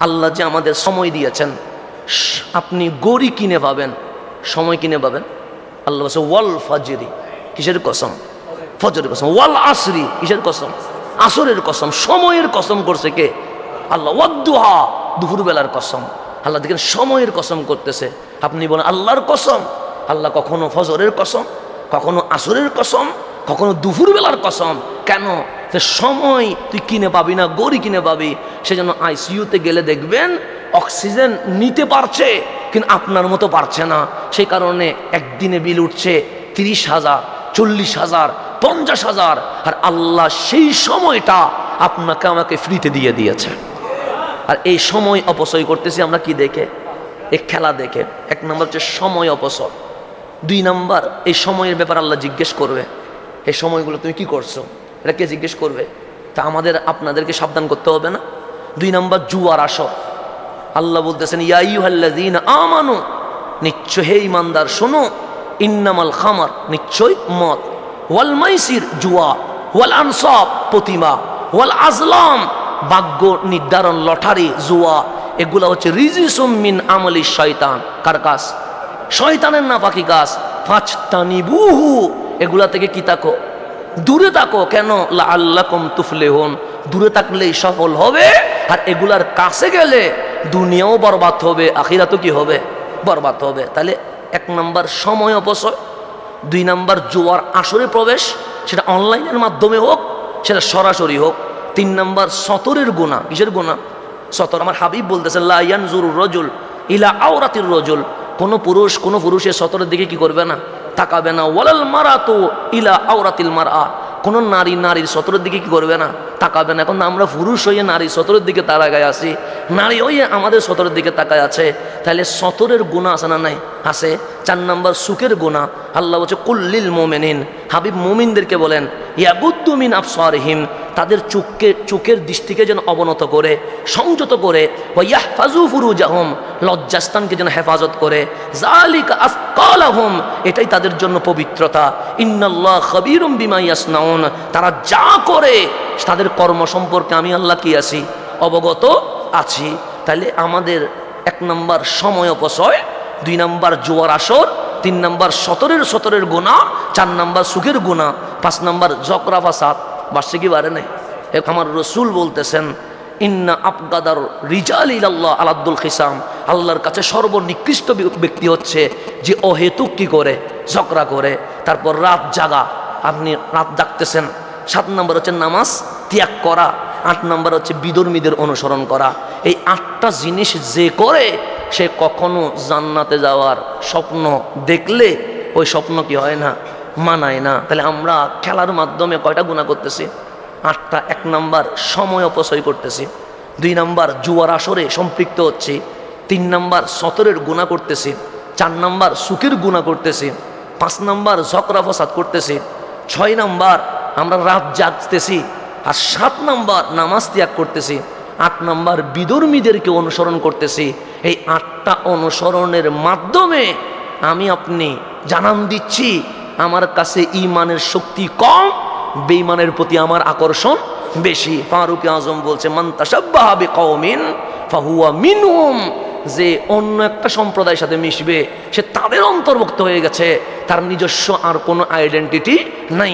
আল্লাহ যে আমাদের সময় দিয়েছেন, আপনি গড়ি কিনে পাবেন, সময় কিনে পাবেন। আল্লাহ বলছে ওয়াল ফাজরি, কিসের কসম? ফজরের কসম। ওয়াল আসরি, কিসের কসম? আসরের কসম। সময়ের কসম করছে কে? আল্লাহ। ওয়াদ্দুহা, দুপুরবেলার কসম। আল্লাহ দেখেন সময়ের কসম করতেছে, আপনি বলেন আল্লাহর কসম। আল্লাহ কখনো ফজরের কসম, কখনো আসরের কসম, কখনো দুপুরবেলার কসম। কেন? যে সময় তুই কিনে পাবি না, গড়ি কিনে পাবি। সেজন্য আইসিইউতে গেলে দেখবেন অক্সিজেন নিতে পারছে কিন্তু আপনার মতো পারছে না। সেই কারণে একদিনে বিল উঠছে 30,000, 40,000, 50,000। আর আল্লাহ সেই সময়টা আপনাকে আমাকে ফ্রিতে দিয়ে দিয়েছে। আর এই সময় অপচয় করতেছি আমরা কি দেখে? এই খেলা দেখে। এক নম্বর হচ্ছে সময় অপচয়। 2 নম্বর, এই সময়ের ব্যাপার আল্লাহ জিজ্ঞেস করবে, এই সময়গুলো তুমি কি করছো, এটা কে জিজ্ঞেস করবে? তা আমাদের আপনাদেরকে সাবধান করতে হবে না? 2 নম্বর, জুয়ার আসর। আল্লাহ বলতেছেন ইয়া আইয়ুহাল্লাযীনা আমানু, নিশ্চয় হে ঈমানদার শোনো, ইন্নামাল খামার, নিশ্চয় মদ, ওয়াল মাইসির জুয়া, ওয়াল আনসাব প্রতিমা, ওয়াল আজলাম ভাগ্য নির্ধারণ লটারি জুয়া, এগুলা হচ্ছে রিজিসুম মিন আমালি শয়তান। কার কাজ? শয়তানের নাপাকি কাজ। ফাজতানিবুহু, এগুলা থেকে কি থাকো? দূরে থাকো। কেন? লাআল্লাকুম তুফলিহুন, দূরে থাকলেই সফল হবে। আর এগুলার কাছে গেলে দুনিয়াও বরবাদ হবে, আখিরাতও কি হবে? বরবাদ হবে। তাহলে 1 নম্বর সময় অপচয়, 2 নম্বর জুয়ার আসরে প্রবেশ, সেটা অনলাইনের মাধ্যমে হোক, সেটা সরাসরি হোক। 3 নম্বর সতরের গুনাহ। কিসের গুনাহ? সতর। আমার হাবিব বলতেছে লা ইয়ানজুরুর রাজুল ইলা আওরাতির রাজুল, কোন পুরুষের সতরের দিকে কি করবে না? তাকাবে না। ওয়ালাল মারাতু ইলা আওরাতিল মারআ, কোন নারীর সতরের দিকে কি করবে না? তাকাবে না। এখন আমরা পুরুষ হয়ে নারী সতরের দিকে তাকায় আছি, নারী হয়ে আমাদের সতরের দিকে তাকায় আছে। তাহলে সতরের গুনাহ আছে না নাই? আছে। 4 নম্বর সুখের গুনাহ। আল্লাহ বলছে কুল্লিল মুমিনিন, হাবিব মুমিনদেরকে বলেন ইয়াগুদ্দু মিন আবসারিহিম, তাদের চোখের দৃষ্টিকে যেন অবনত করে, সংযত করে, ওয়া ইয়াহফাজু ফুরুজাহুম, লজ্জাস্থানকে যেন হেফাজত করে, যালিকা আসকালাহুম, এটাই তাদের জন্য পবিত্রতা। ইন্নাল্লাহ খাবীরুম বিমা ইয়াসনাউন, তারা যা করে তাদের কর্ম সম্পর্কে আমি আল্লাহ কি আছি? অবগত আছি। তাহলে আমাদের 1 নম্বর সময় অপচয়, 2 নম্বর জুয়ার আসর, 3 নম্বর সতরের গুনাহ, 4 নম্বর সুখের গুনাহ, 5 নম্বর ঝগড়া ফাসাদ। বাড়ছে কি বাড়ে নাই? আমার রসুল বলতেছেন ইন্না আবগাদার রিজাল ইলাল্লাহ আলাদ্দুল খিসাম, আল্লাহর কাছে সর্বনিকৃষ্ট ব্যক্তি হচ্ছে যে অহেতুক কি করে? ঝগড়া করে। তারপর রাত জাগা, আপনি রাত জাগতেছেন। 7 নম্বর হচ্ছে নামাজ ত্যাগ করা। 8 নম্বর হচ্ছে বিধর্মীদের অনুসরণ করা। এই 8টা জিনিস যে করে সে কখনো জান্নাতে যাওয়ার স্বপ্ন দেখলে ওই স্বপ্ন কি হয় না? মানায় না। তাহলে আমরা খেলার মাধ্যমে কয়টা গুনাহ করতেছি? 8টা। 1 নম্বর সময় অপচয় করতেছি, 2 নম্বর জুয়ার আসরে সম্পৃক্ত হচ্ছি, 3 নম্বর সতরের গুনাহ করতেছি, 4 নম্বর সুখের গুনাহ করতেছি, 5 নম্বর ঝগড়া ফাসাদ করতেছি, 6 নম্বর আমরা রাত জাগতেছি, আর 7 নম্বর নামাজ ত্যাগ করতেছি, 8 নম্বর বিধর্মীদেরকে অনুসরণ করতেছি। এই 8টা অনুসরণের মাধ্যমে আমি আপনি জানান দিচ্ছি আমার কাছে ঈমানের শক্তি কম, বেঈমানের প্রতি আমার আকর্ষণ বেশি। ফারুক আজম বলছে মান তাশাব্বাহা বিকওমিন ফাহুয়া মিনহুম, যে অন্য একটা সম্প্রদায়ের সাথে মিশবে সে তাদের অন্তর্ভুক্ত হয়ে গেছে, তার নিজস্ব আর কোনো আইডেন্টিটি নাই।